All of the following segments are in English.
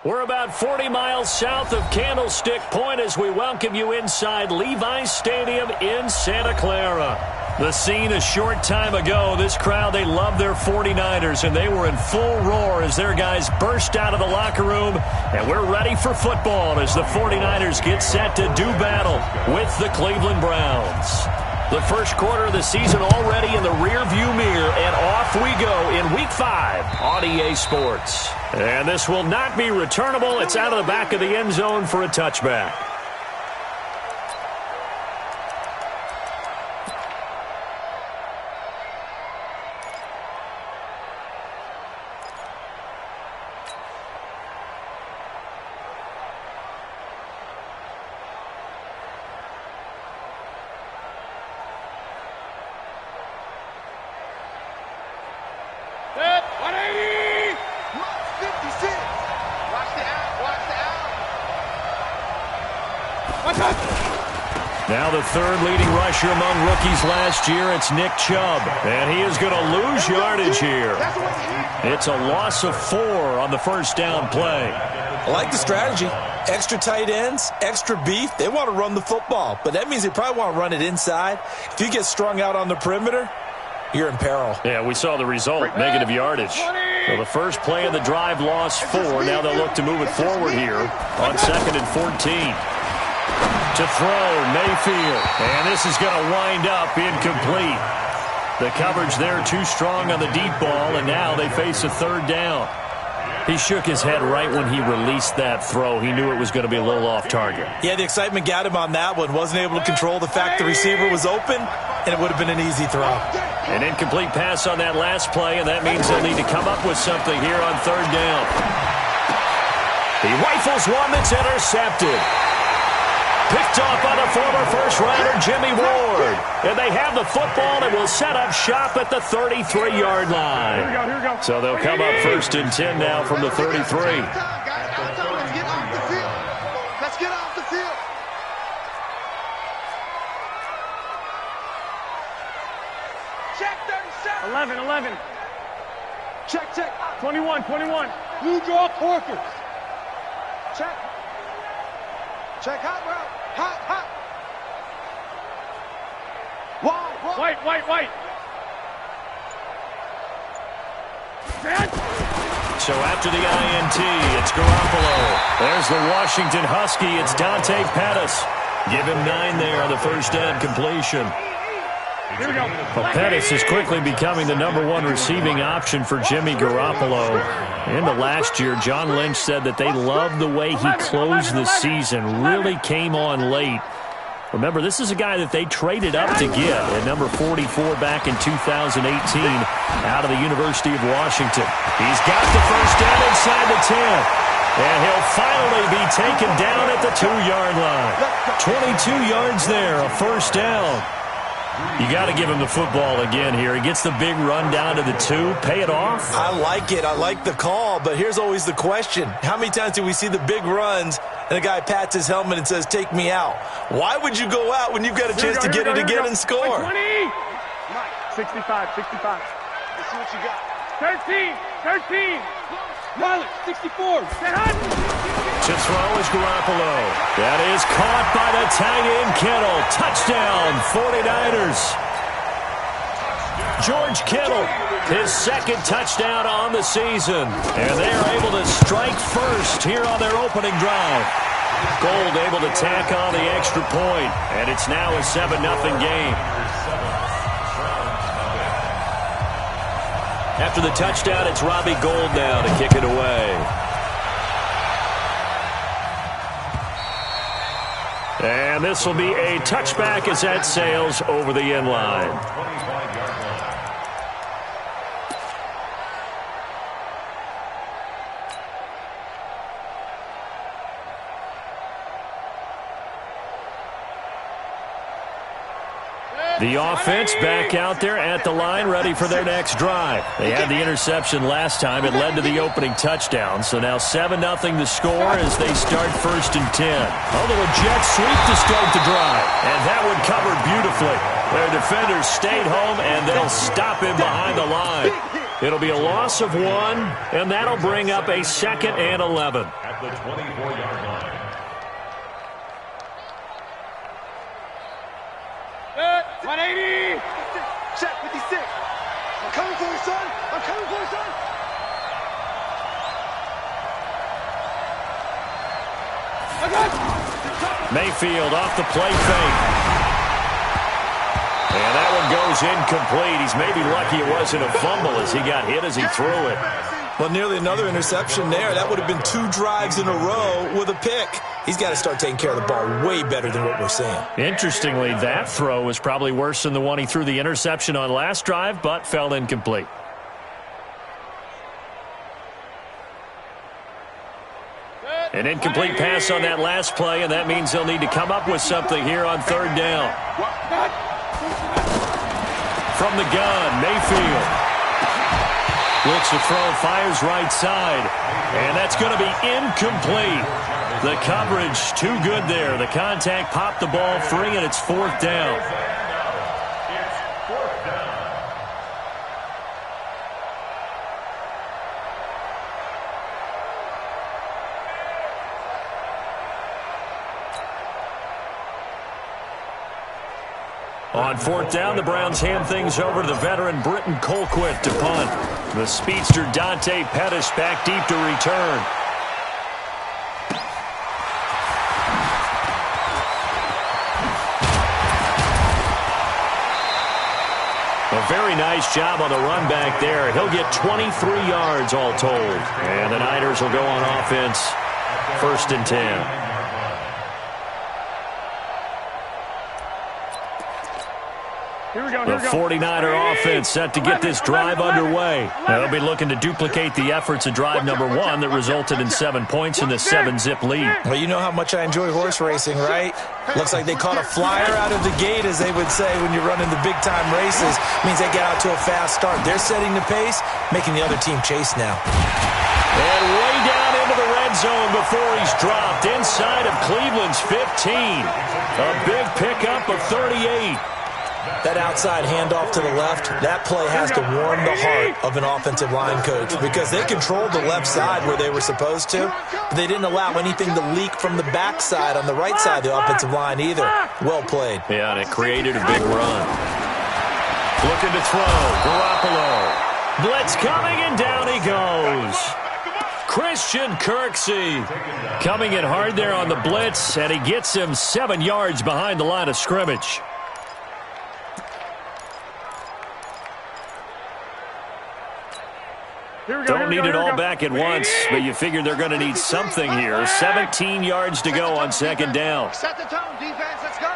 We're about 40 miles south of Candlestick Point as we welcome you inside Levi's Stadium in Santa Clara. The scene a short time ago, this crowd, they love their 49ers, and they were in full roar as their guys burst out of the locker room, and we're ready for football as the 49ers get set to do battle with the Cleveland Browns. The first quarter of the season already in the rearview mirror, and off we go in Week 5 on EA Sports. And this will not be returnable. It's out of the back of the end zone for a touchback. Now the third leading rusher among rookies last year, it's Nick Chubb. And he is going to lose yardage here. It's a loss of 4 on the first down play. I like the strategy. Extra tight ends, extra beef. They want to run the football, but that means they probably want to run it inside. If you get strung out on the perimeter, you're in peril. Yeah, we saw the result, negative yardage. So the first play of the drive lost 4. Now they'll look to move it forward here on 2nd and 14. To throw, Mayfield. And this is going to wind up incomplete. The coverage there too strong on the deep ball, and now they face a third down. He shook his head right when he released that throw. He knew it was going to be a little off target. Yeah, the excitement got him on that one. Wasn't able to control the fact the receiver was open, and it would have been an easy throw. An incomplete pass on that last play, and that means they'll need to come up with something here on third down. He rifles one that's intercepted. Picked off by the former first-rounder Jimmy Ward. And they have the football and will set up shop at the 33-yard line. Here we go. So they'll come up 1st and 10 now from the 33. Let's get off the field. Check 37. 11. Check. 21. Blue draw Corkers. Check hot, bro. Hot. White. So after the INT, it's Garoppolo. There's the Washington Husky. It's Dante Pettis. Give him 9 there on the first down completion. Here we go. Well, Pettis is quickly becoming the #1 receiving option for Jimmy Garoppolo. In the last year, John Lynch said that they loved the way he closed the season, really came on late. Remember, this is a guy that they traded up to get at number 44 back in 2018 out of the University of Washington. He's got the first down inside the 10. And he'll finally be taken down at the 2-yard line. 22 yards there, a first down. You got to give him the football again here. He gets the big run down to the 2. Pay it off. I like it. I like the call, but here's always the question. How many times do we see the big runs and a guy pats his helmet and says, take me out? Why would you go out when you've got a chance to get it again and score? 20. 65. Let's see what you got. 13. Marlon, 64. To throw is Garoppolo. That is caught by the tight end Kittle. Touchdown, 49ers. George Kittle, his 2nd touchdown on the season. And they are able to strike first here on their opening drive. Gold able to tack on the extra point. And it's now a 7-0 game. After the touchdown, it's Robbie Gould now to kick it away. And this will be a touchback as that sails over the end line. The offense back out there at the line, ready for their next drive. They had the interception last time. It led to the opening touchdown. So now 7-0 the score as they start 1st and 10. A little jet sweep to start the drive. And that one covered beautifully. Their defenders stayed home, and they'll stop him behind the line. It'll be a loss of 1, and that'll bring up a 2nd and 11. At the 24-yard line. Good. 180. Check 56. I'm coming for you, son. I'm coming for you, son. Mayfield off the play fake. And that one goes incomplete. He's maybe lucky it wasn't a fumble as he got hit as he threw it. Well, nearly another interception there. That would have been 2 drives in a row with a pick. He's got to start taking care of the ball way better than what we're seeing. Interestingly, that throw was probably worse than the one he threw the interception on last drive, but fell incomplete. An incomplete pass on that last play, and that means they'll need to come up with something here on 3rd down. From the gun, Mayfield. Looks to throw, fires right side, and that's going to be incomplete. The coverage too good there. The contact popped the ball free, and it's 4th down. On 4th down, the Browns hand things over to the veteran Britton Colquitt to punt. The speedster Dante Pettis back deep to return. A very nice job on the run back there. He'll get 23 yards all told. And the Niners will go on offense, 1st and 10. The 49er offense set to get this drive underway. They'll be looking to duplicate the efforts of drive number 1 that resulted in 7 points in the 7-zip lead. Well, you know how much I enjoy horse racing, right? Looks like they caught a flyer out of the gate, as they would say when you're running the big-time races. Means they get out to a fast start. They're setting the pace, making the other team chase now. And way down into the red zone before he's dropped, inside of Cleveland's 15. A big pickup of 38. That outside handoff to the left, that play has to warm the heart of an offensive line coach because they controlled the left side where they were supposed to, but they didn't allow anything to leak from the backside on the right side of the offensive line either. Well played. Yeah, and it created a big run. Looking to throw, Garoppolo. Blitz coming, and down he goes. Christian Kirksey coming in hard there on the blitz, and he gets him 7 yards behind the line of scrimmage. Don't need it all back at once, but you figure they're going to need something here. 17 yards to go on 2nd down. Set the tone, defense, let's go.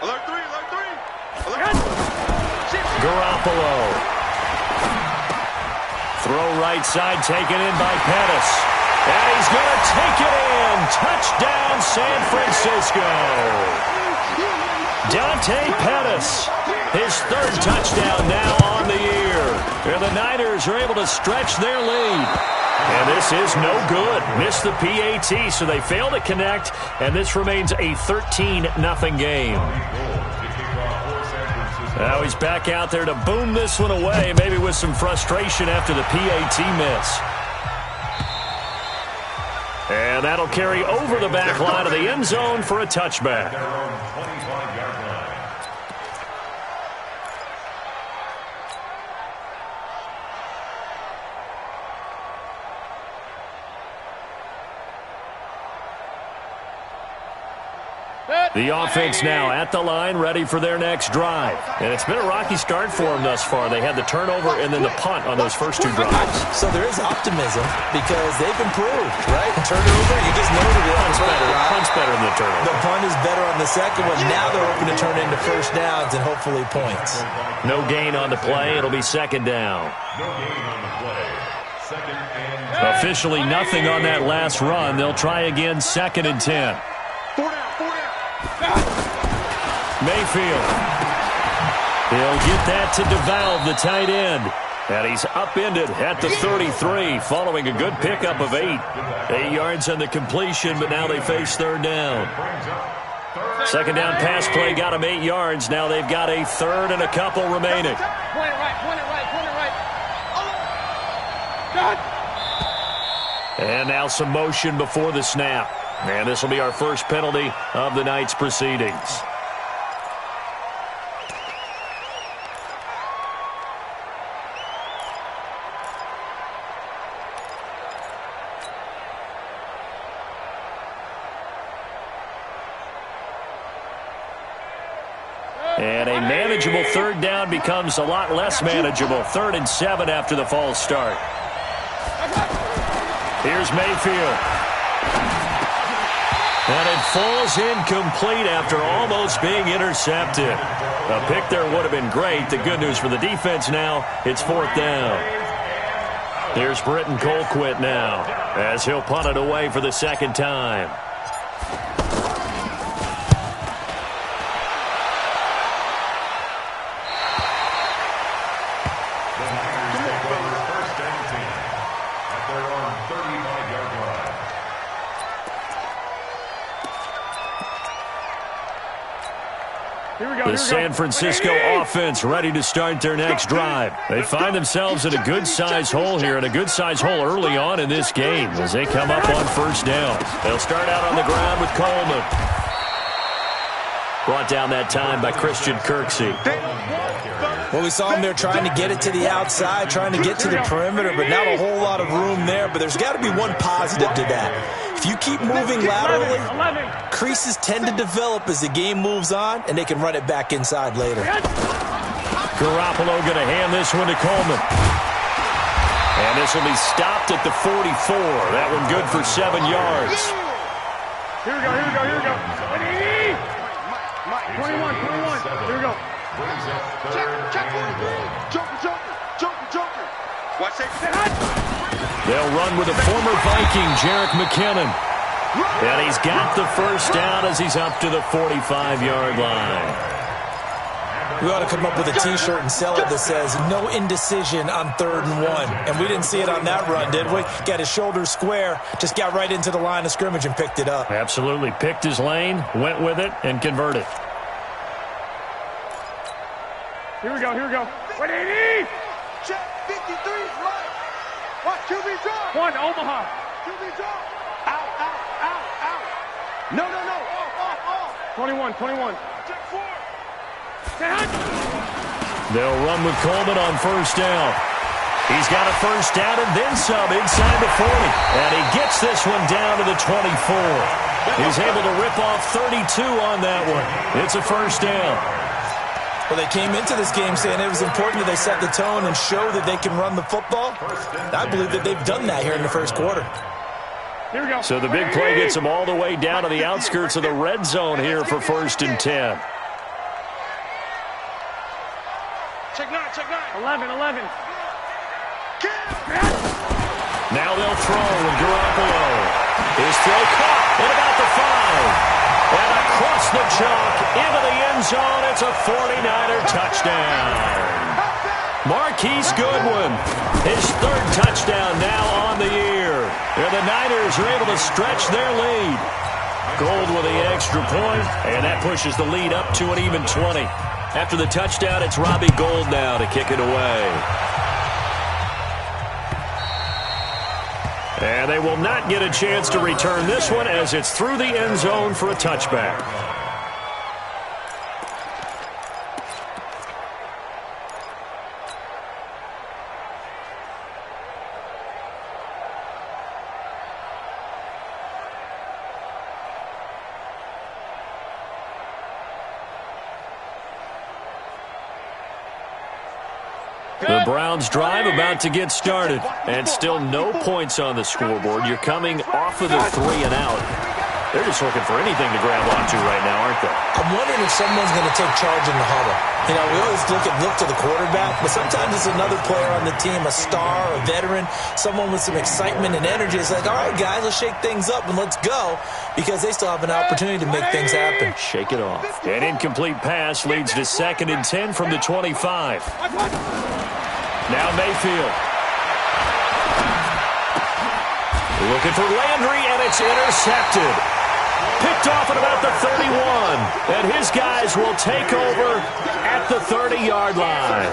Alert 3, alert 3. Garoppolo. Throw right side taken in by Pettis. And he's going to take it in. Touchdown, San Francisco. Dante Pettis, his 3rd touchdown now on the year. And the Niners are able to stretch their lead. And this is no good. Missed the PAT, so they fail to connect, and this remains a 13-0 game. Now he's back out there to boom this one away, maybe with some frustration after the PAT miss. And that'll carry over the back line of the end zone for a touchback. The offense now at the line, ready for their next drive. And it's been a rocky start for them thus far. They had the turnover and then the punt on those first 2 drives. So there is optimism because they've improved, right? Turnover, you just noted it. Punt's better than the turnover. The punt is better on the second one. Now they're hoping to turn into 1st downs and hopefully points. No gain on the play. It'll be 2nd down. No gain on the play. 2nd and 10. Officially nothing on that last run. They'll try again, 2nd and 10. 4 down, 4 down. Mayfield. He'll get that to DeValve, the tight end. And he's upended at the 33 following a good pickup of 8. 8 yards on the completion, but now they face 3rd down. 2nd down pass play got him 8 yards. Now they've got a 3rd and a couple remaining. Point it right, point it right, point it right. And now some motion before the snap. And this will be our first penalty of the night's proceedings. And a manageable third down becomes a lot less manageable. 3rd and 7 after the false start. Here's Mayfield. And it falls incomplete after almost being intercepted. A pick there would have been great. The good news for the defense now, it's 4th down. Here's Britton Colquitt now as he'll punt it away for the 2nd time. The San Francisco offense ready to start their next drive. They find themselves in a good-sized hole here, and a good-sized hole early on in this game as they come up on 1st down. They'll start out on the ground with Coleman. Brought down that time by Christian Kirksey. Well, we saw him there trying to get it to the outside, trying to get to the perimeter, but not a whole lot of room there. But there's got to be one positive to that. If you keep moving laterally, creases tend to develop as the game moves on, and they can run it back inside later. Garoppolo going to hand this one to Coleman. And this will be stopped at the 44. That one good for 7 yards. Here we go, here we go, here we go. 21. Here we go. Check. Joker. Watch that. They'll run with a former Viking, Jerick McKinnon. And he's got the 1st down as he's up to the 45-yard line. We ought to come up with a T-shirt and sell it that says, no indecision on 3rd and 1. And we didn't see it on that run, did we? Got his shoulders square, just got right into the line of scrimmage and picked it up. Absolutely. Picked his lane, went with it, and converted. Here we go. 180. Check 53 right. What? QB draw. 1 Omaha. QB draw. Out. No. Off. 21. Check 4. They'll run with Coleman on 1st down. He's got a 1st down and then some inside the 40. And he gets this one down to the 24. He's able to rip off 32 on that one. It's a 1st down. Well, they came into this game saying it was important that they set the tone and show that they can run the football. I believe that they've done that here in the 1st quarter. Here we go. So the big play gets them all the way down to the outskirts of the red zone here for 1st and 10. Check 9. 11. Now they'll throw with Garoppolo. His throw caught at about the 5. And across the chalk into the end zone, it's a 49er touchdown. Marquise Goodwin, his 3rd touchdown now on the year. And the Niners are able to stretch their lead. Gold with the extra point, and that pushes the lead up to an even 20. After the touchdown, it's Robbie Gould now to kick it away. And they will not get a chance to return this one as it's through the end zone for a touchback. The Browns drive about to get started, and still no points on the scoreboard. You're coming off of the 3 and out. They're just looking for anything to grab onto right now, aren't they? I'm wondering if someone's going to take charge in the huddle. You know, we always look to the quarterback, but sometimes it's another player on the team, a star, a veteran, someone with some excitement and energy. It's like, all right, guys, let's shake things up and let's go, because they still have an opportunity to make things happen. Shake it off. An incomplete pass leads to 2nd and 10 from the 25. Now Mayfield. Looking for Landry, and it's intercepted. Picked off at about the 31. And his guys will take over at the 30-yard line.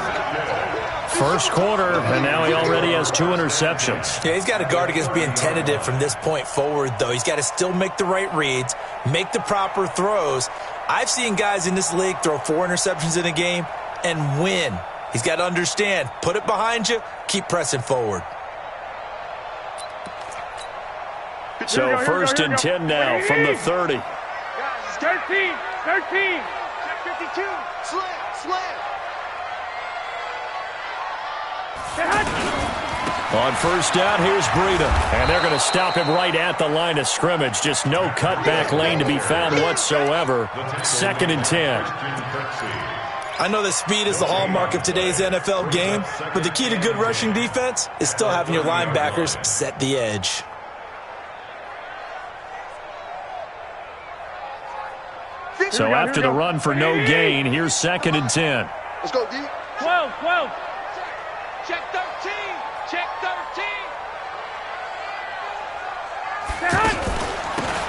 First quarter, and now he already has 2 interceptions. Yeah, he's got to guard against being tentative from this point forward, though. He's got to still make the right reads, make the proper throws. I've seen guys in this league throw 4 interceptions in a game and win. He's got to understand, put it behind you, keep pressing forward. So first and 10 now from the 30. 13. Check 52. Slam. On first down, here's Breida. And they're going to stop him right at the line of scrimmage. Just no cutback lane to be found whatsoever. Second and 10. I know that speed is the hallmark of today's NFL game, but the key to good rushing defense is still having your linebackers set the edge. So after the run for no gain, here's second and 10. Let's go, D. 12. Check 13.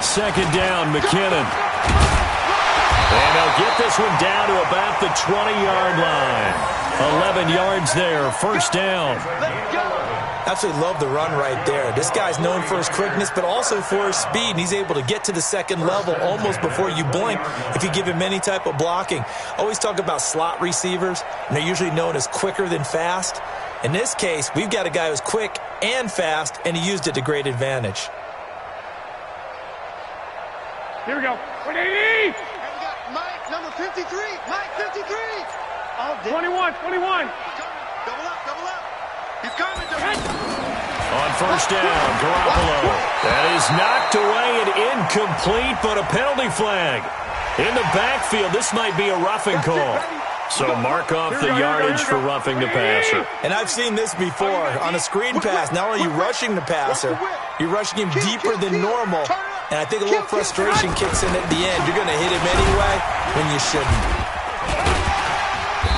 Second down, McKinnon. And they'll get this one down to about the 20-yard line. 11 yards there, first down. Absolutely love the run right there. This guy's known for his quickness, but also for his speed. And he's able to get to the second level almost before you blink if you give him any type of blocking. Always talk about slot receivers, and they're usually known as quicker than fast. In this case, we've got a guy who's quick and fast, and he used it to great advantage. Here we go. 180. And we got Mike, number 53. Mike, 53. Oh, 21. Double up. He's coming. On first down, Garoppolo. That is knocked away and incomplete, but a penalty flag. In the backfield, this might be a roughing call. So mark off the yardage for roughing the passer. And I've seen this before. On a screen pass, not only are you rushing the passer, you're rushing him deeper than normal. And I think a little frustration kicks in at the end. You're going to hit him anyway when you shouldn't.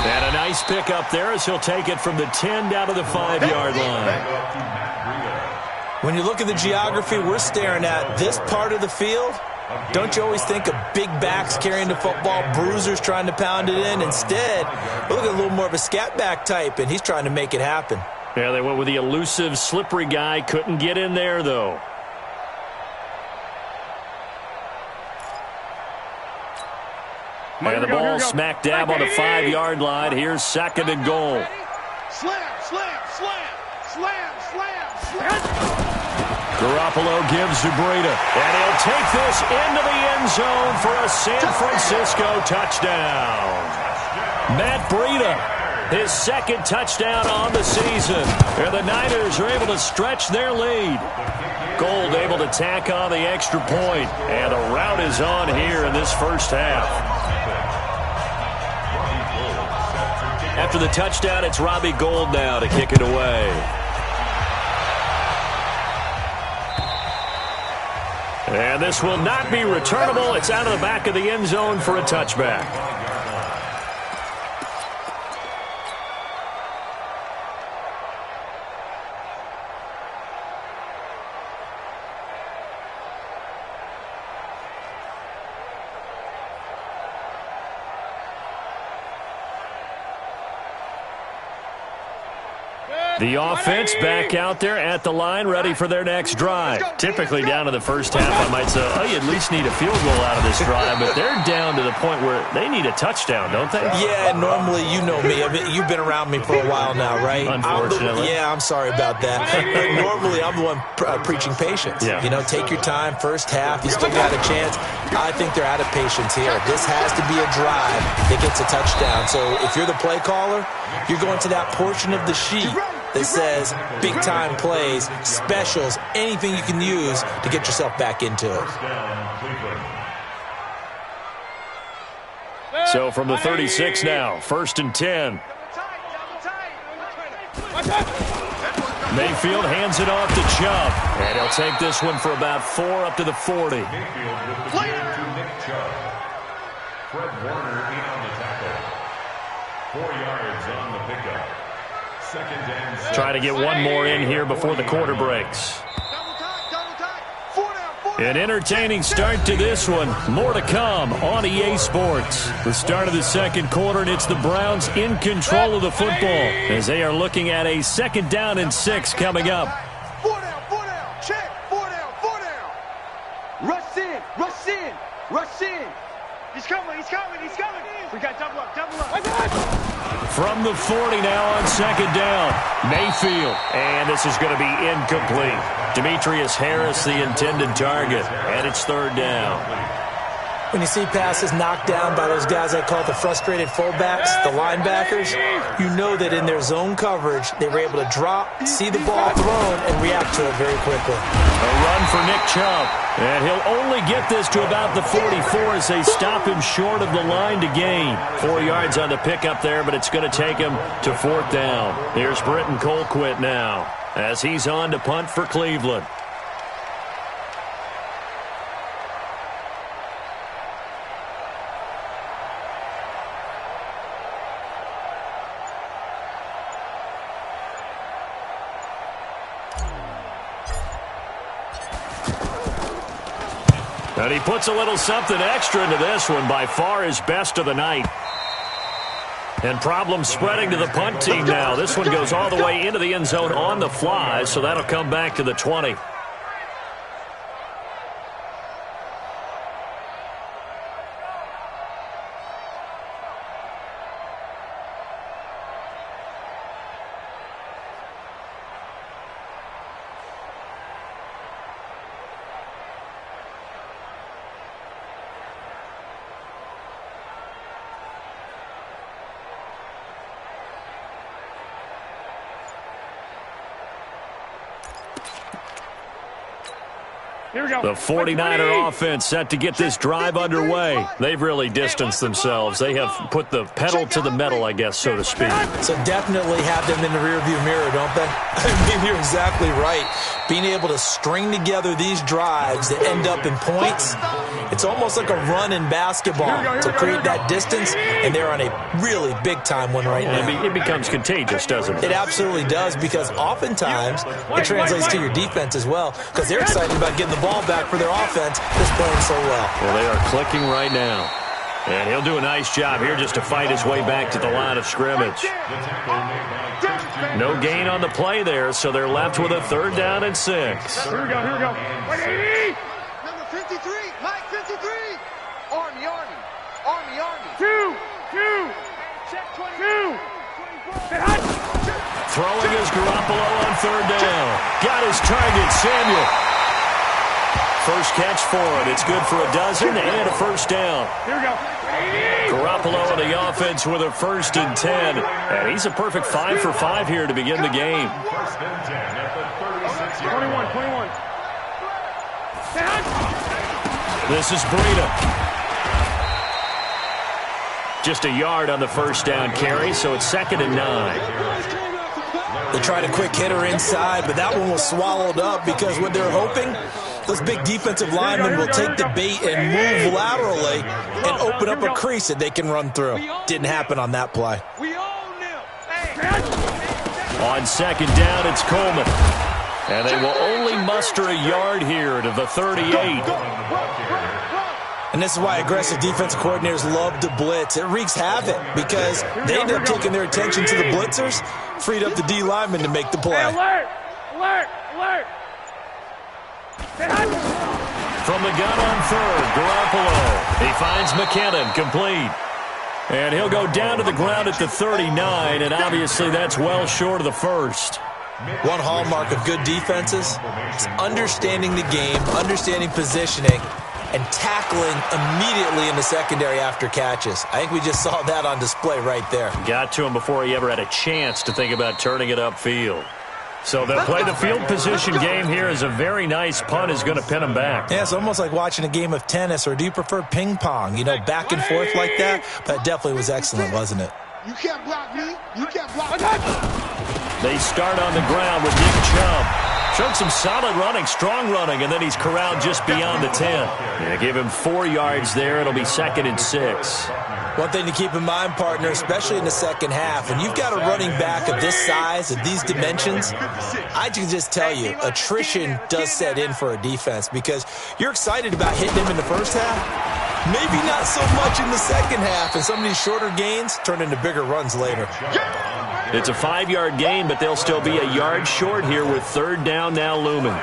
And a nice pick up there as he'll take it from the 10 down to the 5-yard line. When you look at the geography we're staring at, this part of the field, don't you always think of big backs carrying the football, bruisers trying to pound it in? Instead, look at a little more of a scat back type, and he's trying to make it happen. Yeah, they went with the elusive, slippery guy. Couldn't get in there, though. And the ball smack dab on the 5-yard line. Here's second and goal. Slam. Garoppolo gives to Breida. And he'll take this into the end zone for a San Francisco touchdown. Matt Breida, his second touchdown on the season. And the Niners are able to stretch their lead. Gold able to tack on the extra point. And the route is on here in this first half. After the touchdown, it's Robbie Gould now to kick it away. And this will not be returnable. It's out of the back of the end zone for a touchback. The offense back out there at the line, ready for their next drive. Typically down to the first half, I might say, oh, you at least need a field goal out of this drive, but they're down to the point where they need a touchdown, don't they? Yeah, normally, you know me. I mean, you've been around me for a while now, right? Unfortunately. I'm sorry about that. But normally, I'm the one preaching patience. Yeah. You know, take your time, first half, you still got a chance. I think they're out of patience here. This has to be a drive that gets a touchdown. So if you're the play caller, you're going to that portion of the sheet that says big-time plays, specials, anything you can use to get yourself back into it. So from the 36 now, first and 10. Mayfield hands it off to Chubb. And he'll take this one for about 4 up to the 40. Mayfield to Nick Chubb. Fred Warner in on the tackle. 4 yards on the pickup. Second and 6. Try to get one more in here before the quarter breaks. Double time. 4 down. An entertaining start to this one. More to come on EA Sports. The start of the second quarter, and it's the Browns in control of the football as they are looking at a 2nd down and 6 coming up. 4 down, check, 4 down. Rush in. He's coming. We got double up. From the 40 now on 2nd down. Mayfield. And this is going to be incomplete. Demetrius Harris, the intended target. And it's 3rd down. When you see passes knocked down by those guys I call the frustrated fullbacks, the linebackers, you know that in their zone coverage, they were able to drop, see the ball thrown, and react to it very quickly. A run for Nick Chubb. And he'll only get this to about the 44 as they stop him short of the line to gain. 4 yards on the pickup there, but it's going to take him to 4th down. Here's Britton Colquitt now as he's on to punt for Cleveland. And he puts a little something extra into this one, by far his best of the night. And problems spreading to the punt team now. This one goes all the way into the end zone on the fly, so that'll come back to the 20. Here we go. The 49er offense set to get this drive underway. They've really distanced themselves. They have put the pedal to the metal, I guess, so to speak. So definitely have them in the rearview mirror, don't they? I mean, you're exactly right. Being able to string together these drives that end up in points, it's almost like a run in basketball to create that distance, and they're on a really big-time one right now. It becomes contagious, doesn't it? It absolutely does, because oftentimes it translates to your defense as well, because they're excited about getting the ball back for their offense that's playing so well. Well, they are clicking right now. And he'll do a nice job here just to fight his way back to the line of scrimmage. No gain on the play there, so they're left with a 3rd down and 6. Here we go. Number 53, Mike 53. Army. 2. Check 22. Throwing is Garoppolo on 3rd down. Got his target, Samuel. First catch for it. It's good for a dozen and a 1st down. Here we go. Garoppolo on the offense with a 1st and 10. And he's a perfect 5 for 5 here to begin the game. 21. This is Breida. Just a yard on the 1st down carry, so it's 2nd and 9. They tried a quick hitter inside, but that one was swallowed up because what they're hoping, those big defensive linemen will take the bait and move laterally and open up a crease that they can run through. Didn't happen on that play. On 2nd down, it's Coleman. And they will only muster a yard here to the 38. And this is why aggressive defensive coordinators love to blitz. It wreaks havoc because they end up taking their attention to the blitzers, freed up the D lineman to make the play. Alert! From the gun on 3rd, Garoppolo. He finds McKinnon, complete. And he'll go down to the ground at the 39, and obviously that's well short of the 1st. One hallmark of good defenses is understanding the game, understanding positioning, and tackling immediately in the secondary after catches. I think we just saw that on display right there. Got to him before he ever had a chance to think about turning it upfield. So they'll play the field position game here as a very nice punt is going to pin him back. Yeah, it's almost like watching a game of tennis, or do you prefer ping pong? You know, back and forth like that? That definitely was excellent, wasn't it? You can't block me. You can't block me. They start on the ground with Nick Chubb. Showed some solid running, strong running, and then he's corralled just beyond the 10. Yeah, give him 4 yards there. It'll be 2nd and 6. One thing to keep in mind, partner, especially in the second half, when you've got a running back of this size, of these dimensions, I can just tell you, attrition does set in for a defense because you're excited about hitting him in the first half. Maybe not so much in the second half, and some of these shorter gains turn into bigger runs later. It's a 5-yard gain, but they'll still be a yard short here with third down now looming.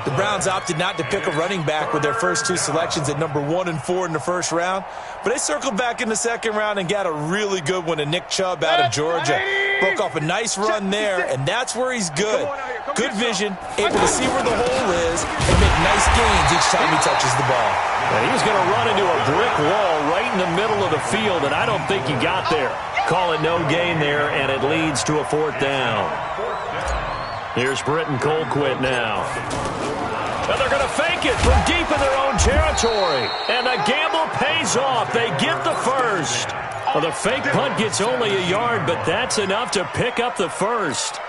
The Browns opted not to pick a running back with their first 2 selections at number 1 and 4 in the first round, but they circled back in the second round and got a really good one in Nick Chubb out of Georgia. Broke off a nice run there, and that's where he's good. Good vision, able to see where the hole is, and make nice gains each time he touches the ball. And he's going to run into a brick wall right in the middle of the field, and I don't think he got there. Call it no gain there, and it leads to a 4th down. Here's Britton Colquitt now. And they're going to fake it from deep in their own territory. And the gamble pays off. They get the first. Well, the fake punt gets only a yard, but that's enough to pick up the first.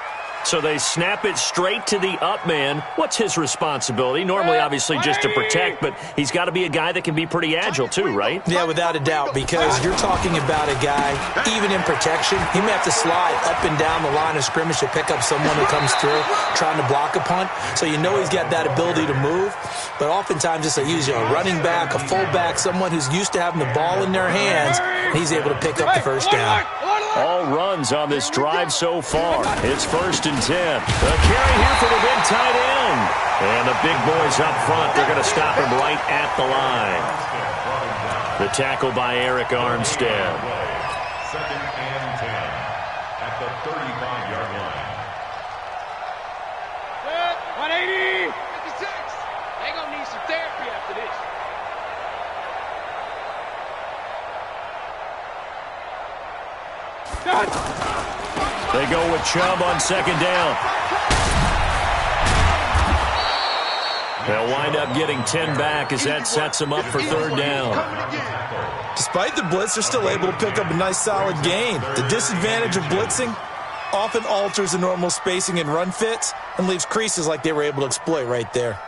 So they snap it straight to the up man. What's his responsibility? Normally, obviously, just to protect, but he's got to be a guy that can be pretty agile too, right? Yeah, without a doubt, because you're talking about a guy, even in protection, he may have to slide up and down the line of scrimmage to pick up someone who comes through trying to block a punt. So you know he's got that ability to move, but oftentimes it's usually a running back, a fullback, someone who's used to having the ball in their hands, and he's able to pick up the first down. All runs on this drive so far. It's 1st and 10. The carry here for the big tight end. And the big boys up front, they're going to stop him right at the line. The tackle by Eric Armstead. 2nd and 10 at the 35-yard line. 180. 56. They're going to need some therapy after this. They go with Chubb on 2nd down. They'll wind up getting 10 back as that sets them up for 3rd down. Despite the blitz, they're still able to pick up a nice solid gain. The disadvantage of blitzing often alters the normal spacing and run fits and leaves creases like they were able to exploit right there.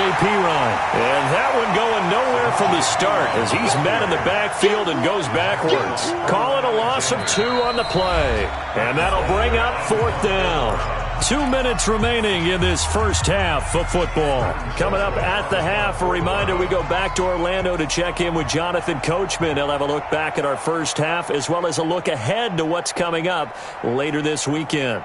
And that one going nowhere from the start as he's met in the backfield and goes backwards. Call it a loss of 2 on the play. And that'll bring up 4th down. 2 minutes remaining in this first half of football. Coming up at the half, a reminder we go back to Orlando to check in with Jonathan Coachman. He'll have a look back at our first half as well as a look ahead to what's coming up later this weekend.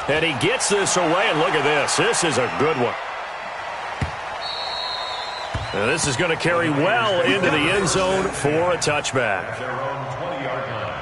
And he gets this away, and look at this. This is a good one. And this is going to carry well into the end zone for a touchback. Their own 20-yard line.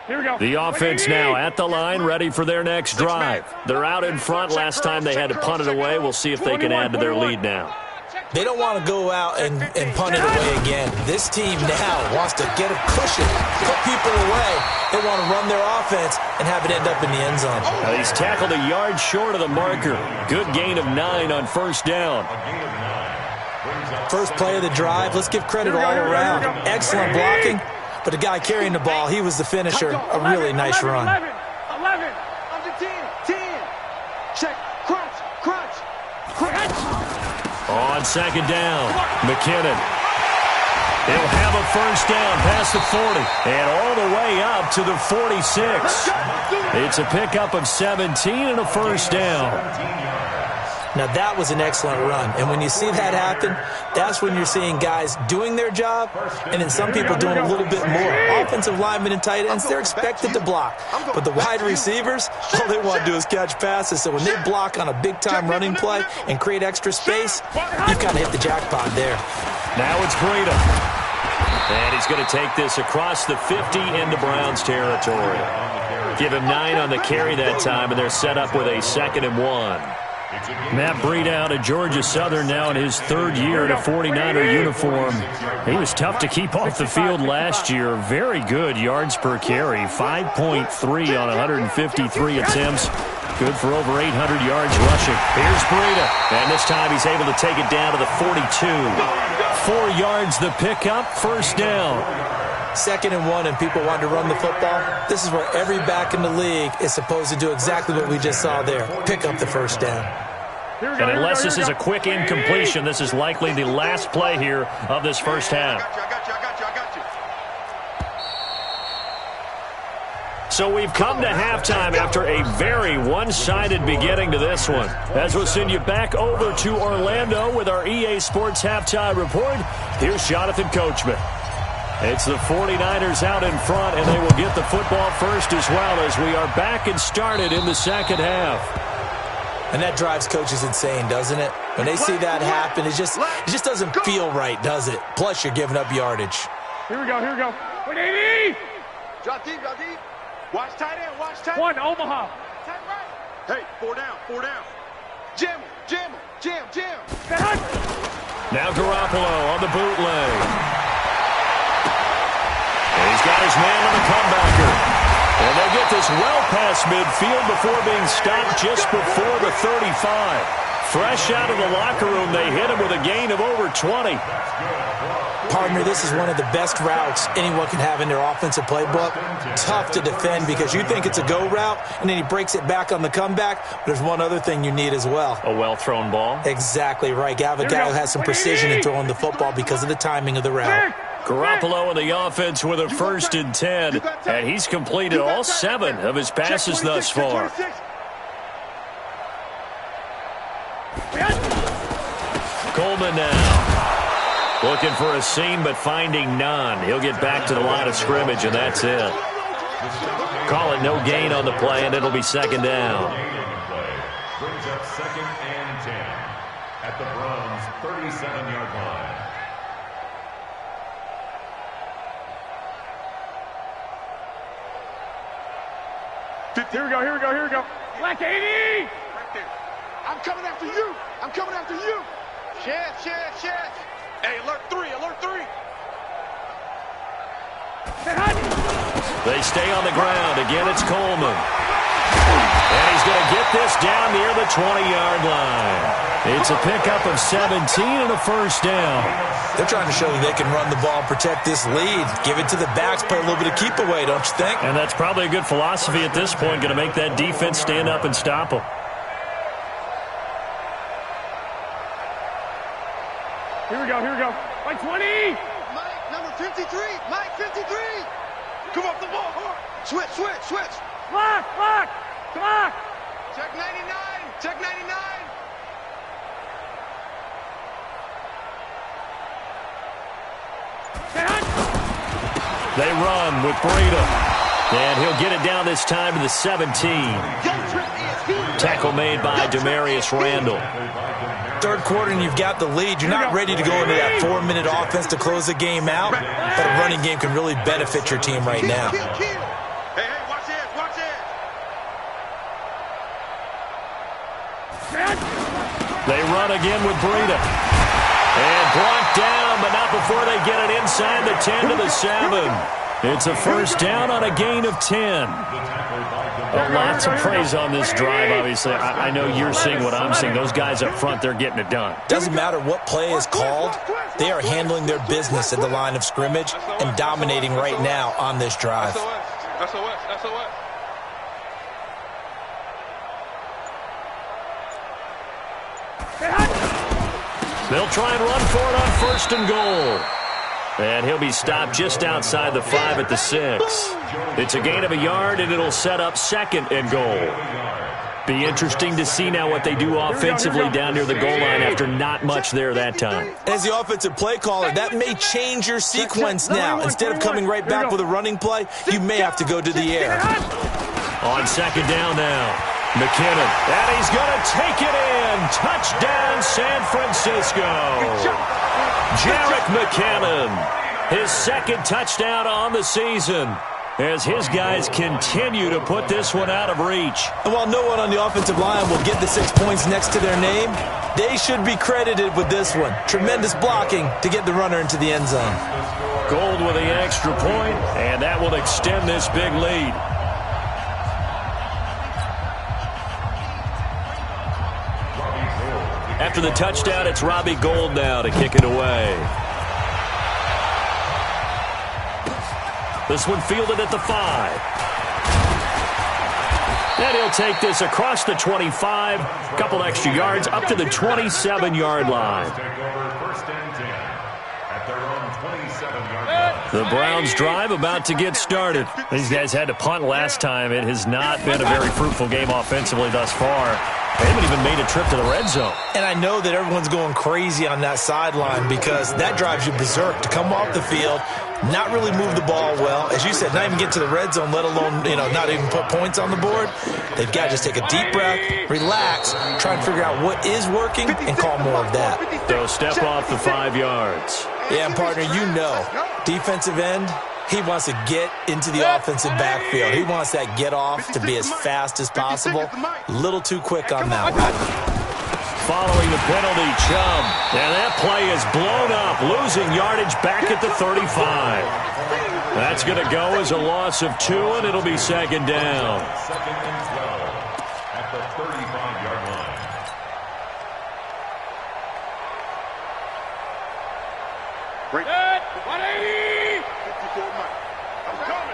Here we go. The offense now at the line, ready for their next drive. They're out in front. Last time they had to punt it away. We'll see if they can add to their lead now. They don't want to go out and punt it away again. This team now wants to get a cushion, put people away. They want to run their offense and have it end up in the end zone. Now he's tackled a yard short of the marker. Good gain of 9 on 1st down. First play of the drive. Let's give credit all around. Excellent blocking. But the guy carrying the ball, he was the finisher. A really nice run. 11. Under 10. 10. Check. Crunch. On 2nd down, McKinnon. He'll have a first down past the 40 and all the way up to the 46. It's a pickup of 17 and a first down. Now, that was an excellent run. And when you see that happen, that's when you're seeing guys doing their job and then some people doing a little bit more. Offensive linemen and tight ends, they're expected to block. But the wide receivers, all they want to do is catch passes. So when they block on a big-time running play and create extra space, you've kind of hit the jackpot there. Now it's Breida. And he's going to take this across the 50 into Browns territory. Give him 9 on the carry that time, and they're set up with a 2nd and 1. Matt Breida out of Georgia Southern now in his 3rd year in a 49er uniform. He was tough to keep off the field last year. Very good yards per carry, 5.3 on 153 attempts. Good for over 800 yards rushing. Here's Breida, and this time he's able to take it down to the 42. 4 yards the pickup, 1st down. 2nd and 1 and people want to run the football. This is where every back in the league is supposed to do exactly what we just saw there. Pick up the 1st down. And unless this is a quick incompletion, this is likely the last play here of this first half. So we've come to halftime after a very one-sided beginning to this one. As we'll send you back over to Orlando with our EA Sports Halftime Report, here's Jonathan Coachman. It's the 49ers out in front, and they will get the football first as well as we are back and started in the 2nd half. And that drives coaches insane, doesn't it? When they see that happen, it just doesn't feel right, does it? Plus, you're giving up yardage. Here we go, here we go. 180! Drop deep, drop deep. Watch tight end, watch tight end. 1, Omaha. Tight right. Hey, 4 down, 4 down. Jam him, jam him, jam, jam. Now Garoppolo on the bootleg. And he's got his man on the comebacker. And they'll get this well past midfield before being stopped just before the 35. Fresh out of the locker room, they hit him with a gain of over 20. Partner, this is one of the best routes anyone can have in their offensive playbook. Tough to defend because you think it's a go route, and then he breaks it back on the comeback. But there's one other thing you need as well. A well-thrown ball? Exactly right. You have a guy who has some precision in throwing the football because of the timing of the route. Garoppolo in the offense with a 1st and 10, and he's completed all 7 of his passes thus far. Coleman now. Looking for a seam, but finding none. He'll get back to the line of scrimmage, and that's it. Call it no gain on the play, and it'll be 2nd down. Brings up 2nd and 10 at the Browns' 37-yard line. Here we go, here we go, here we go. Black 80! Right there. I'm coming after you. I'm coming after you. Shed. Hey, alert 3, alert 3. They stay on the ground. Again, it's Coleman. And he's going to get this down near the 20-yard line. It's a pickup of 17 and a 1st down. They're trying to show that they can run the ball and protect this lead. Give it to the backs, play a little bit of keep away, don't you think? And that's probably a good philosophy at this point, going to make that defense stand up and stop them. Here we go, here we go. Mike 20! Mike, number 53. Mike, 53. Come off the ball. Switch. Block! Check 99. Check 99. They run with Breida. And he'll get it down this time to the 17. Tackle made by Demarius Randall. 3rd quarter and you've got the lead. You're not ready to go into that 4-minute offense to close the game out, but a running game can really benefit your team right now. Hey, watch this, watch this. They run again with Breida. And blocked down, but not before they get it inside the 10 to the 7. It's a 1st down on a gain of 10. Lots of praise on this drive, obviously. I know you're seeing what I'm seeing. Those guys up front, they're getting it done. Doesn't matter what play is called. They are handling their business at the line of scrimmage and dominating right now on this drive. SOS. They'll try and run for it on 1st and goal. And he'll be stopped just outside the 5 at the 6. It's a gain of a yard, and it'll set up 2nd and goal. Be interesting to see now what they do offensively down near the goal line after not much there that time. As the offensive play caller, that may change your sequence now. Instead of coming right back with a running play, you may have to go to the air. On second down now, McKinnon. And he's going to take it in. Touchdown, San Francisco. Jerick McKinnon, his second touchdown on the season, as his guys continue to put this one out of reach. And while no one on the offensive line will get the 6 points next to their name, they should be credited with this one. Tremendous blocking to get the runner into the end zone. Gold with the extra point, and that will extend this big lead. After the touchdown, it's Robbie Gould now to kick it away. This one fielded at the 5. And he'll take this across the 25, couple extra yards, up to the 27-yard line. The Browns drive about to get started. These guys had to punt last time. It has not been a very fruitful game offensively thus far. They haven't even made a trip to the red zone. And I know that everyone's going crazy on that sideline because that drives you berserk to come off the field, not really move the ball well. As you said, not even get to the red zone, let alone, not even put points on the board. They've got to just take a deep breath, relax, try and figure out what is working, and call more of that. So step off the 5 yards. Yeah, and partner, defensive end, he wants to get into the offensive backfield. He wants that get off to be as fast as possible. A little too quick on that one. Following the penalty, Chubb. And that play is blown up, losing yardage back at the 35. That's going to go as a loss of 2, and it'll be second down. Second and 12 at the 35-yard line. Break. 180! 54 Mike. I'm coming.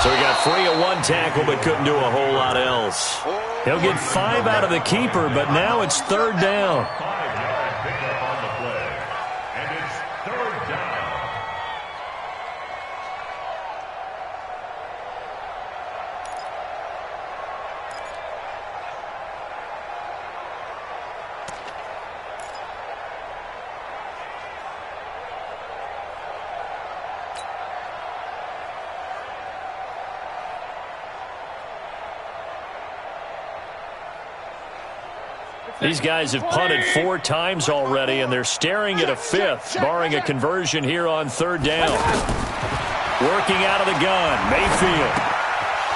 So he got free of one tackle but couldn't do a whole lot else. He'll get 5 out of the keeper, but now it's third down. 5-yard pickup on the play. And it's third down. These guys have punted 4 times already, and they're staring at a 5th, barring a conversion here on third down. Working out of the gun, Mayfield.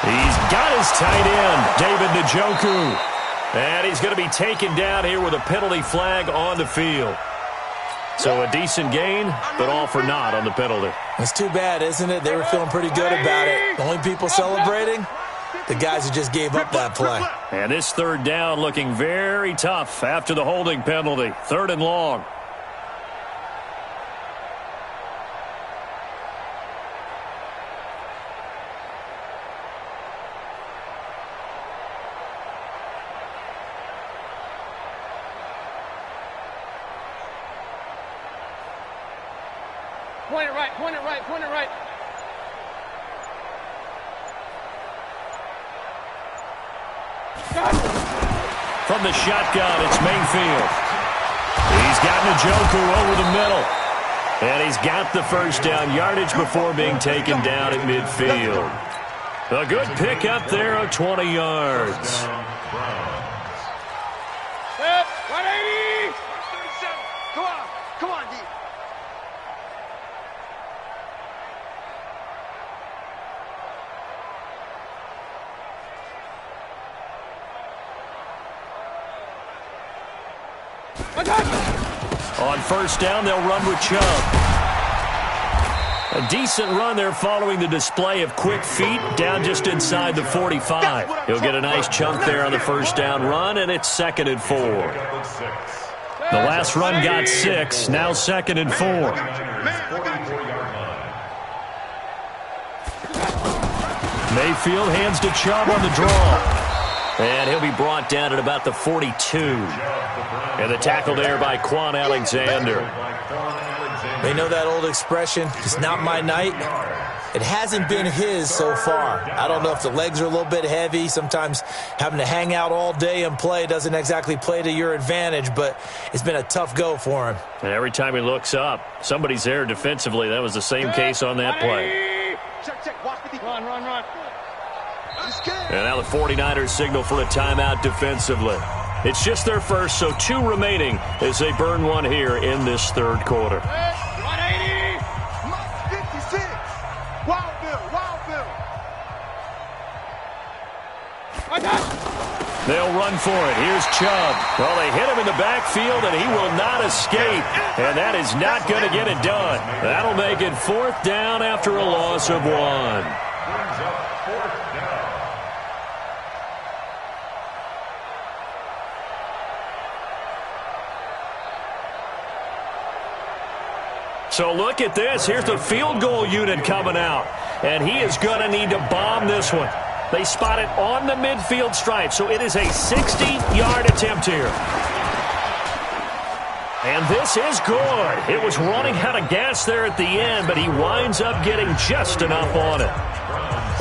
He's got his tight end, David Njoku. And he's going to be taken down here with a penalty flag on the field. So a decent gain, but all for naught on the penalty. It's too bad, isn't it? They were feeling pretty good about it. The only people celebrating, the guys who just gave up that play. And this third down looking very tough after the holding penalty. 3rd and long. Point it right, point it right, point it right. From the shotgun, it's Mayfield. He's got Njoku over the middle. And he's got the first down yardage before being taken down at midfield. A good pick up there of 20 yards. 180! 37. Come on, D. On first down, they'll run with Chubb. A decent run there following the display of quick feet down just inside the 45. He'll get a nice chunk there on the first down run, and it's 2nd and 4. The last run got 6, now 2nd and 4. Mayfield hands to Chubb on the draw. And he'll be brought down at about the 42. And the tackle there by Quan Alexander. They know that old expression, it's not my night. It hasn't been his so far. I don't know if the legs are a little bit heavy. Sometimes having to hang out all day and play doesn't exactly play to your advantage, but it's been a tough go for him. And every time he looks up, somebody's there defensively. That was the same case on that play. Run. And now the 49ers signal for a timeout defensively. It's just their first, so 2 remaining as they burn one here in this third quarter. 180. 56. Wild Bill. They'll run for it. Here's Chubb. Well, they hit him in the backfield, and he will not escape. And that is not going to get it done. That'll make it 4th down after a loss of 1. Brings up 4th down. So look at this. Here's the field goal unit coming out. And he is going to need to bomb this one. They spot it on the midfield stripe, so it is a 60-yard attempt here. And this is good. It was running out of gas there at the end, but he winds up getting just enough on it.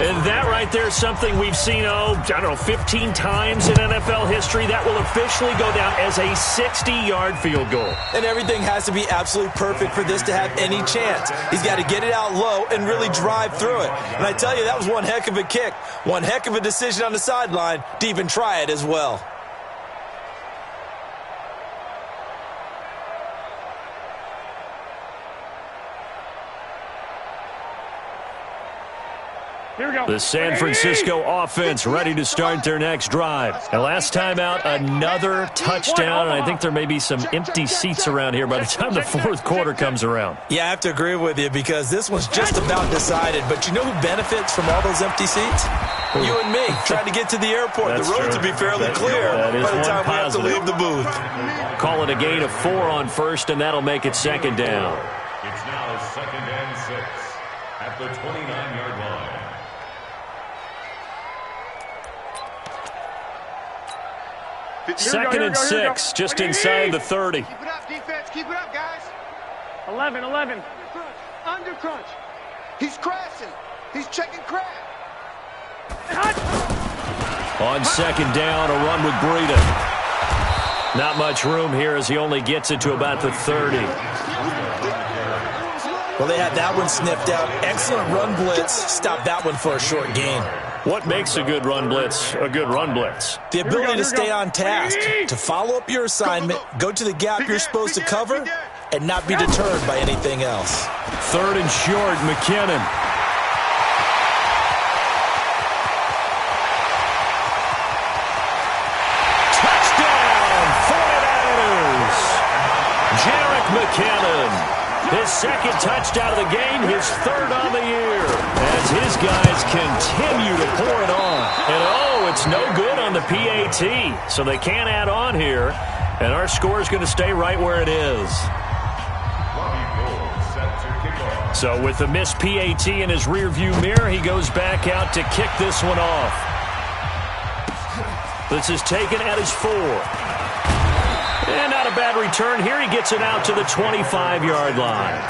And that right there is something we've seen, 15 times in NFL history. That will officially go down as a 60-yard field goal. And everything has to be absolutely perfect for this to have any chance. He's got to get it out low and really drive through it. And I tell you, that was one heck of a kick. One heck of a decision on the sideline to even try it as well. Here we go. The San Francisco offense ready to start their next drive. And last time out, another touchdown. And I think there may be some empty seats around here by the time the 4th quarter comes around. Yeah, I have to agree with you because this one's just about decided. But you know who benefits from all those empty seats? You and me, trying to get to the airport. The roads will be fairly clear by the time we have to leave the booth. Call it a gain of 4 on first, and that'll make it 2nd down. It's now 2nd and 6 at the 29-yard line. Second and 6, just inside the 30. Keep it up, defense. Keep it up, guys. 11. Under crunch. He's crashing. He's checking crash. On 2nd down, a run with Breida. Not much room here as he only gets it to about the 30. Well, they had that one sniffed out. Excellent run blitz. Stopped that one for a short gain. What makes a good run blitz a good run blitz? The ability to stay on task, to follow up your assignment, go to the gap you're supposed to cover, and not be deterred by anything else. 3rd and short, McKinnon. Touchdown, 49ers! Jerick McKinnon. His 2nd touchdown of the game, his 3rd on the year. As his guys continue to pour it on. And it's no good on the PAT. So they can't add on here. And our score is going to stay right where it is. So with the missed PAT in his rearview mirror, he goes back out to kick this one off. This is taken at his 4. And not a bad return here. He gets it out to the 25-yard line.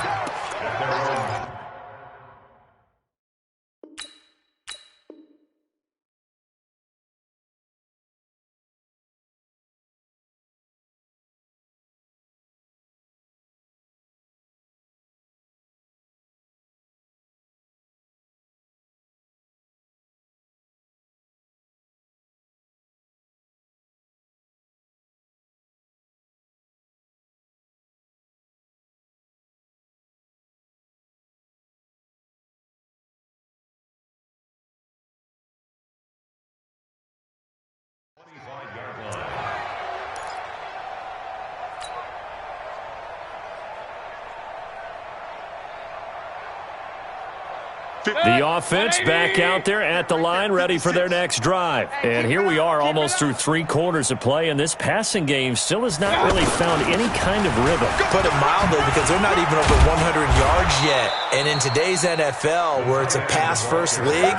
The offense back out there at the line, ready for their next drive. And here we are almost through 3 quarters of play, and this passing game still has not really found any kind of rhythm. Put it mildly, because they're not even over 100 yards yet. And in today's NFL, where it's a pass-first league,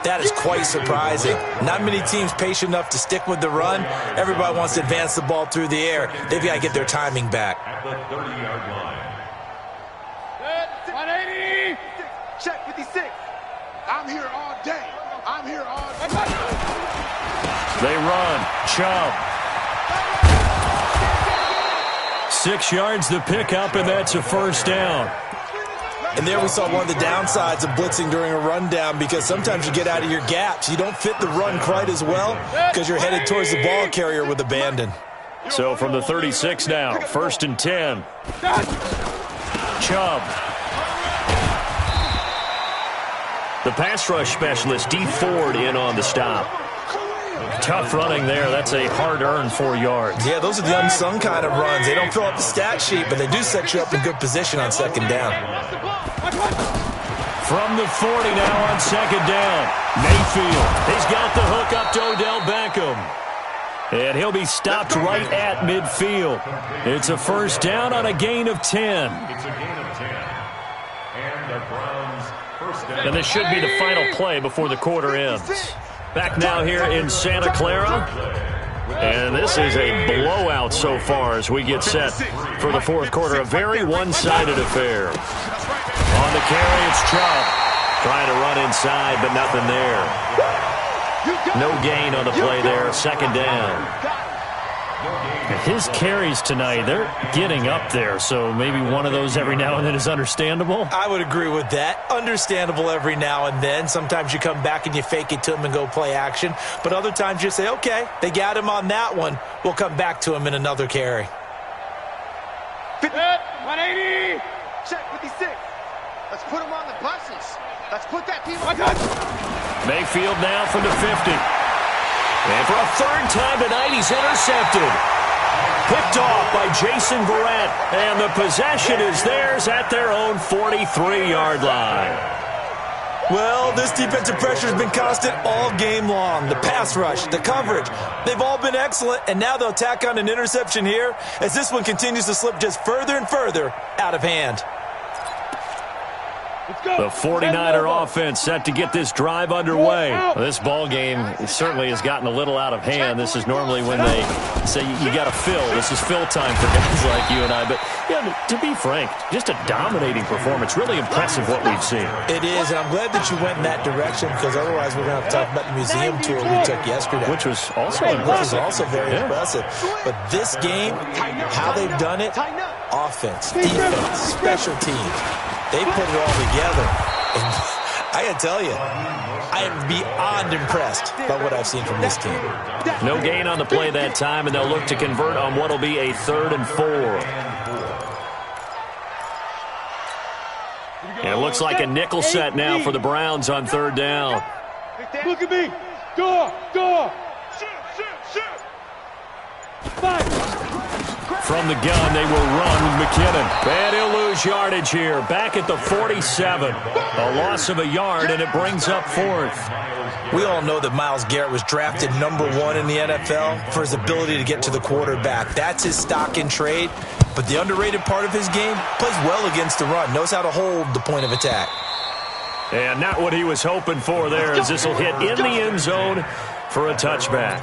That is quite surprising. Not many teams patient enough to stick with the run. Everybody wants to advance the ball through the air. They've got to get their timing back. At the 30-yard line. 180. Check 56. I'm here all day. I'm here all day. They run. Chubb. 6 yards the pickup, and that's a first down. And there we saw one of the downsides of blitzing during a rundown, because sometimes you get out of your gaps. You don't fit the run quite as well because you're headed towards the ball carrier with abandon. So from the 36 now, 1st and 10. Chubb. The pass rush specialist, D. Ford, in on the stop. Tough running there. That's a hard-earned 4 yards. Yeah, those are the unsung kind of runs. They don't fill up the stat sheet, but they do set you up in good position on second down. From the 40 now on second down. Mayfield. He's got the hook up to Odell Beckham. And he'll be stopped right at midfield. It's a first down on a gain of 10. It's a gain of 10. And the Browns first down. And this should be the final play before the quarter ends. Back now here in Santa Clara. And this is a blowout so far as we get set for the fourth quarter. A very one-sided affair. On the carry, it's Chubb. Trying to run inside, but nothing there. No gain on the play there. Second down. His carries tonight, they're getting up there, so maybe one of those every now and then is understandable. I would agree with that. Understandable every now and then. Sometimes you come back and you fake it to him and go play action. But other times you say, okay, they got him on that one. We'll come back to him in another carry. 180. Check 56. Let's put him on the buses. Let's put that team on. Mayfield now from the 50. And for a third time tonight, he's intercepted. Picked off by Jason Verrett. And the possession is theirs at their own 43-yard line. Well, this defensive pressure has been constant all game long. The pass rush, the coverage, they've all been excellent. And now they'll tack on an interception here as this one continues to slip just further and further out of hand. The 49er offense set to get this drive underway. Well, this ball game certainly has gotten a little out of hand. This is normally when they say you got to fill. This is fill time for guys like you and I. But yeah, to be frank, just a dominating performance. Really impressive what we've seen. It is, and I'm glad that you went in that direction, because otherwise we're going to have to talk about the museum tour we took yesterday. Which was also impressive. Which was also very impressive. But this game, how they've done it, offense, defense, special teams, they put it all together. And I got to tell you, I am beyond impressed by what I've seen from this team. No gain on the play that time, and they'll look to convert on what will be a 3rd and 4. And it looks like a nickel set now for the Browns on 3rd down. Look at me. Go. Shoot. Fight. From the gun, they will run with McKinnon. And he'll lose yardage here. Back at the 47. A loss of a yard, and it brings up 4th. We all know that Myles Garrett was drafted #1 in the NFL for his ability to get to the quarterback. That's his stock in trade. But the underrated part of his game, plays well against the run, knows how to hold the point of attack. And not what he was hoping for there, as this will hit in the end zone for a touchback.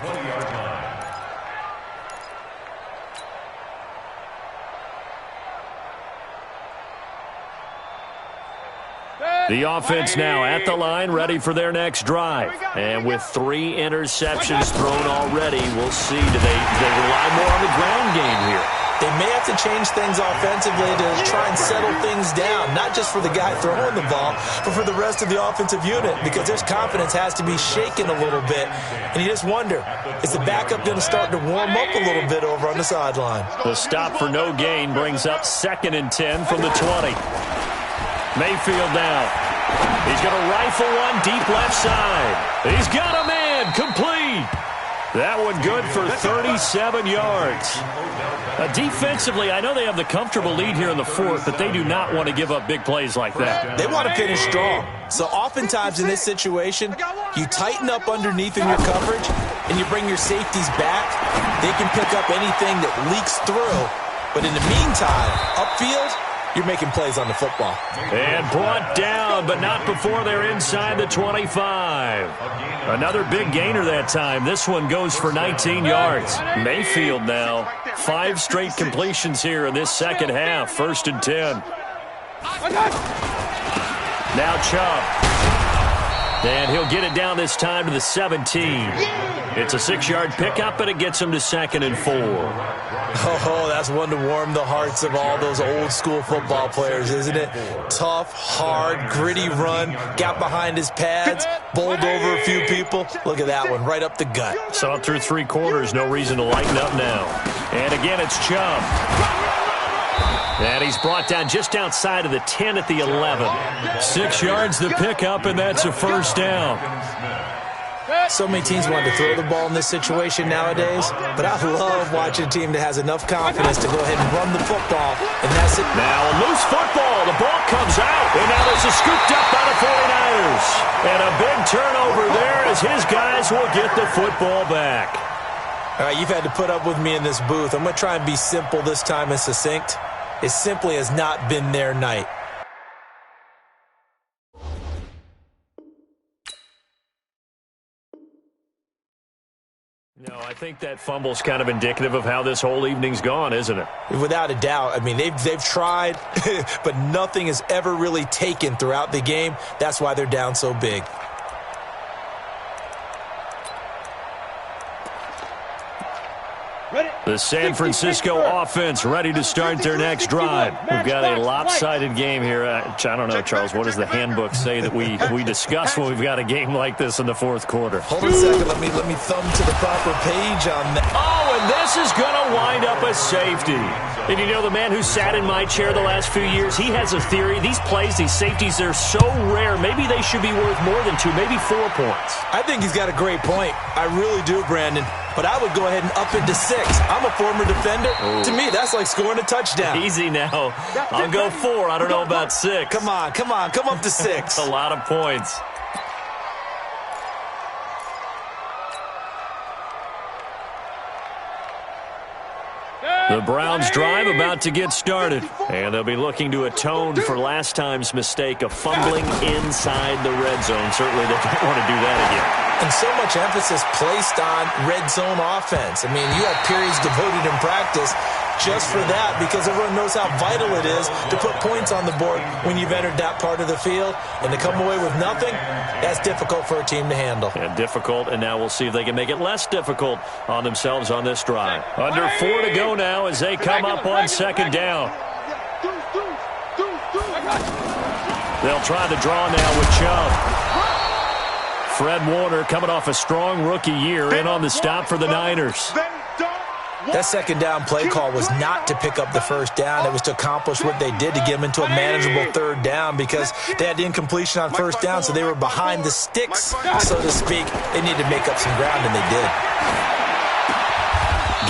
The offense now at the line, ready for their next drive. And with 3 interceptions thrown already, we'll see. Do they rely more on the ground game here? They may have to change things offensively to try and settle things down, not just for the guy throwing the ball, but for the rest of the offensive unit, because their confidence has to be shaken a little bit. And you just wonder, is the backup going to start to warm up a little bit over on the sideline? The stop for no gain brings up 2nd and 10 from the 20. Mayfield now. He's going to rifle one deep left side. He's got a man. Complete. That one good for 37 yards. Defensively, I know they have the comfortable lead here in the 4th, but they do not want to give up big plays like that. They want to finish strong. So oftentimes in this situation, you tighten up underneath in your coverage, and you bring your safeties back. They can pick up anything that leaks through. But in the meantime, upfield, you're making plays on the football. And brought down, but not before they're inside the 25. Another big gainer that time. This one goes for 19 yards. Mayfield now. 5 straight completions here in this second half. 1st and 10. Now Chubb. And he'll get it down this time to the 17. It's a 6-yard pickup, and it gets him to 2nd and 4. Oh, that's one to warm the hearts of all those old-school football players, isn't it? Tough, hard, gritty run, got behind his pads, bowled over a few people. Look at that one, right up the gut. Saw it through 3 quarters, no reason to lighten up now. And again, it's Chubb. And he's brought down just outside of the 10 at the 11. 6 yards the pickup, and that's a 1st down. So many teams want to throw the ball in this situation nowadays, but I love watching a team that has enough confidence to go ahead and run the football, and that's it. Now a loose football. The ball comes out, and now there's a scooped up by the 49ers. And a big turnover there as his guys will get the football back. All right, you've had to put up with me in this booth. I'm going to try and be simple this time and succinct. It simply has not been their night. No, I think that fumble's kind of indicative of how this whole evening's gone, isn't it? Without a doubt. I mean, they've tried, but nothing has ever really taken throughout the game. That's why they're down so big. The San Francisco offense ready to start their next drive. We've got a lopsided game here. I don't know, Charles, what does the handbook say that we discuss when we've got a game like this in the 4th quarter? Hold on a second. Let me thumb to the proper page on that. Oh, and this is going to wind up a safety. And you know, the man who sat in my chair the last few years, he has a theory. These plays, these safeties, they're so rare. Maybe they should be worth more than 2, maybe 4 points. I think he's got a great point. I really do, Brandon. But I would go ahead and up it to 6. I'm a former defender. Ooh. To me, that's like scoring a touchdown. Easy now. I'll go 4. I don't know about 6. Come on. Come up to 6. A lot of points. The Browns drive about to get started, and they'll be looking to atone for last time's mistake of fumbling inside the red zone. Certainly they don't want to do that again. And so much emphasis placed on red zone offense. I mean, you have periods devoted in practice just for that because everyone knows how vital it is to put points on the board when you've entered that part of the field. And to come away with nothing, that's difficult for a team to handle. Yeah, difficult, and now we'll see if they can make it less difficult on themselves on this drive. Under 4 to go now as they come up on 2nd down. They'll try the draw now with Chubb. Fred Warner coming off a strong rookie year in on the stop for the Niners. That 2nd down play call was not to pick up the 1st down. It was to accomplish what they did to get them into a manageable 3rd down because they had the incompletion on 1st down, so they were behind the sticks, so to speak. They needed to make up some ground, and they did.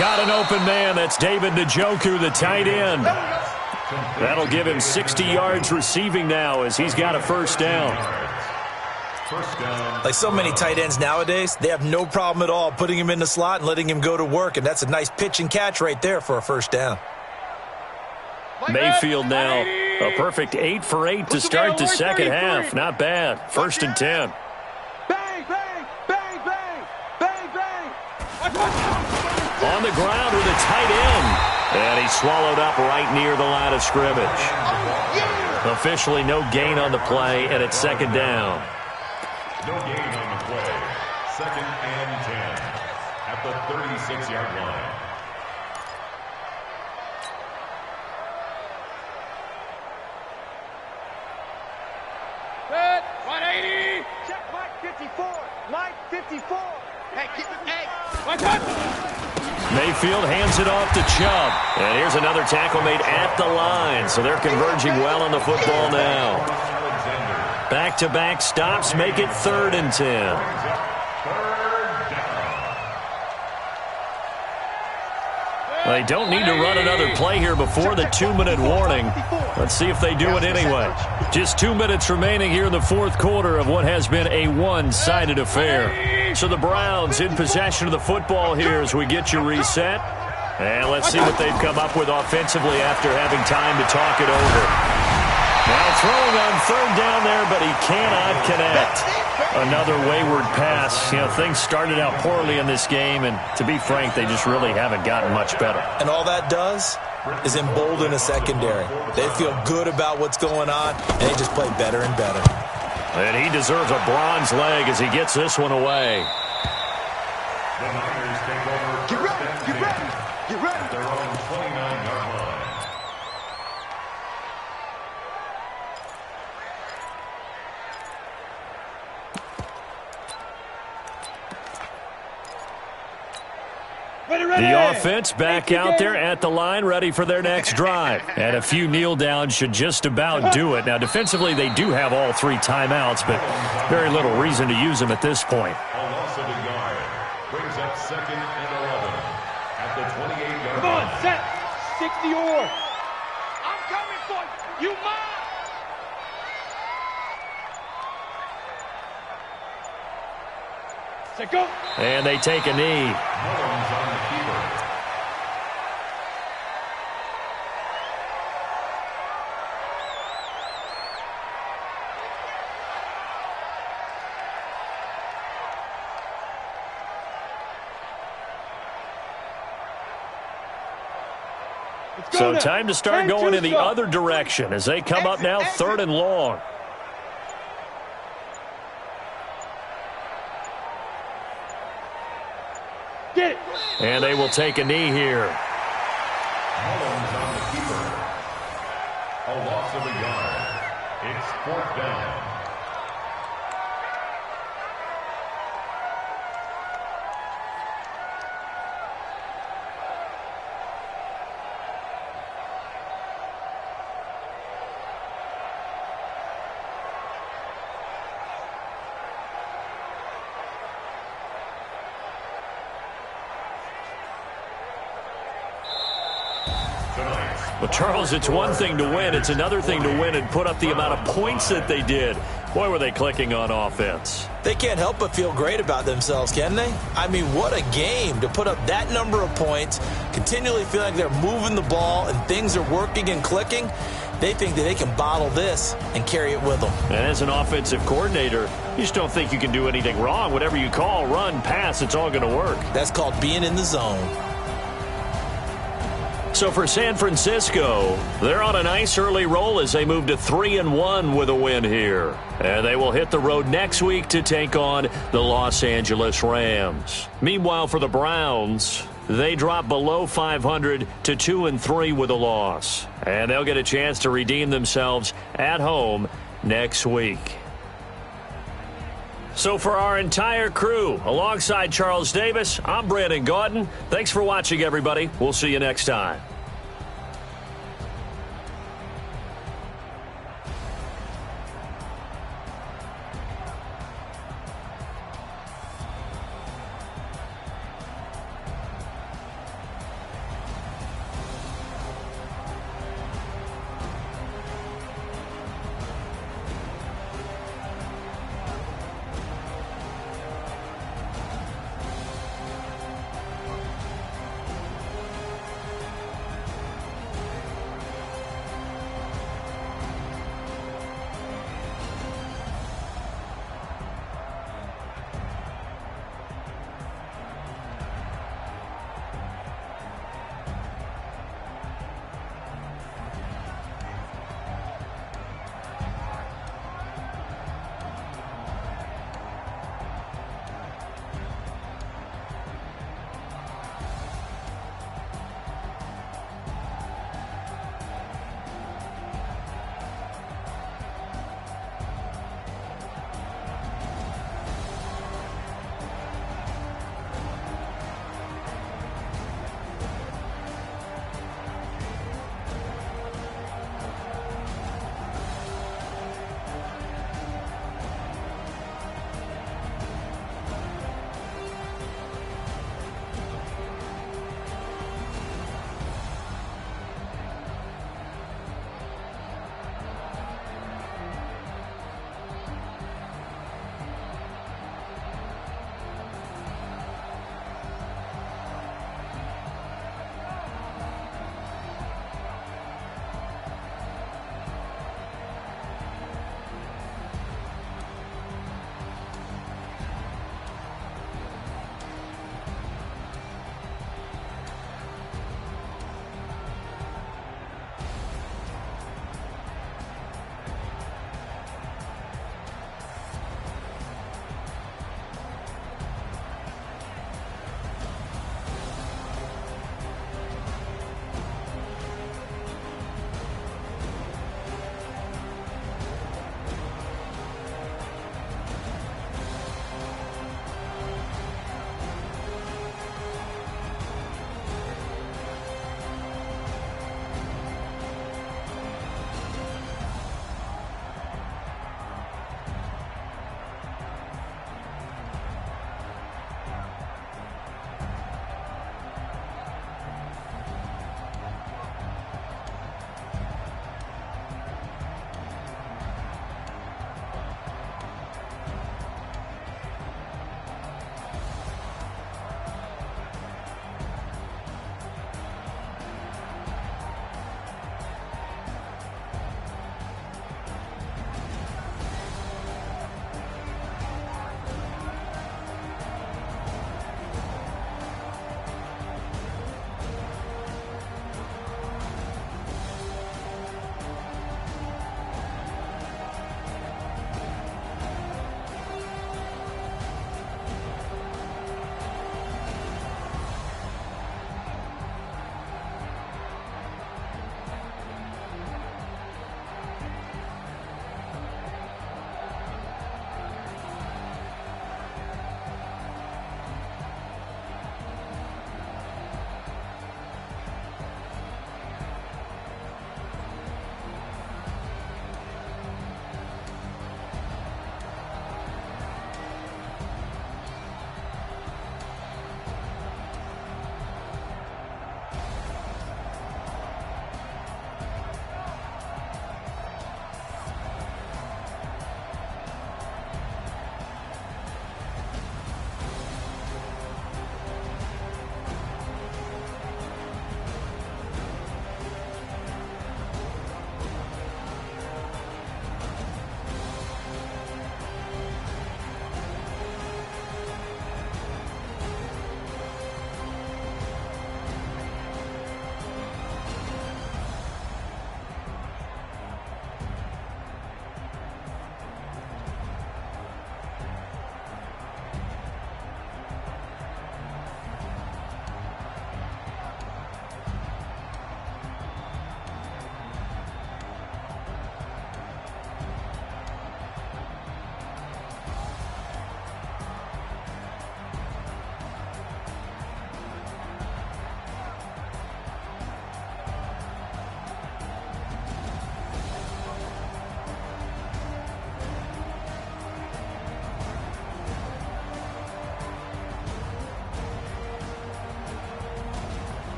Got an open man. That's David Njoku, the tight end. That'll give him 60 yards receiving now as he's got a 1st down. Like so many tight ends nowadays, they have no problem at all putting him in the slot and letting him go to work, and that's a nice pitch and catch right there for a 1st down. Mayfield now, a perfect 8 for 8 to start the second half. Not bad. 1st and 10. Bang, bang, bang, bang, bang, bang. On the ground with a tight end. And he's swallowed up right near the line of scrimmage. Officially no gain on the play, and it's 2nd down. No gain on the play. 2nd and 10 at the 36-yard line. Good. 180. Check Mike 54. Mike 54. Hey, keep it. Hey. Watch out. Mayfield hands it off to Chubb. And here's another tackle made at the line. So they're converging well on the football now. Back-to-back stops make it 3rd and 10. They don't need to run another play here before the 2-minute warning. Let's see if they do it anyway. Just 2 minutes remaining here in the 4th quarter of what has been a one-sided affair. So the Browns in possession of the football here as we get you reset. And let's see what they've come up with offensively after having time to talk it over. Now throwing on third down there, but he cannot connect. Another wayward pass. You know, things started out poorly in this game, and to be frank, they just really haven't gotten much better. And all that does is embolden a secondary. They feel good about what's going on, and they just play better and better. And he deserves a bronze leg as he gets this one away. The Niners take over. Get ready, get ready, get ready. At their own 29-yard line. The offense back out there at the line, ready for their next drive. And a few kneel downs should just about do it. Now, defensively, they do have all 3 timeouts, but very little reason to use them at this point. A loss of a yard brings up 2nd and 11 at the 28-yard line. Come on, set. 60 or. I'm coming for you. You mine. Set, go. And they take a knee. Mullins on the keeper. So time to start going in the other direction as they come up now 3rd and long. Get it. And they will take a knee here. Mullins on the keeper. A loss of a yard. It's 4th down. Well, Charles, it's one thing to win. It's another thing to win and put up the amount of points that they did. Boy, were they clicking on offense. They can't help but feel great about themselves, can they? I mean, what a game to put up that number of points, continually feel like they're moving the ball and things are working and clicking. They think that they can bottle this and carry it with them. And as an offensive coordinator, you just don't think you can do anything wrong. Whatever you call, run, pass, it's all going to work. That's called being in the zone. So for San Francisco, they're on a nice early roll as they move to 3-1 with a win here. And they will hit the road next week to take on the Los Angeles Rams. Meanwhile, for the Browns, they drop below 500 to 2-3 with a loss. And they'll get a chance to redeem themselves at home next week. So for our entire crew, alongside Charles Davis, I'm Brandon Gaudin. Thanks for watching, everybody. We'll see you next time.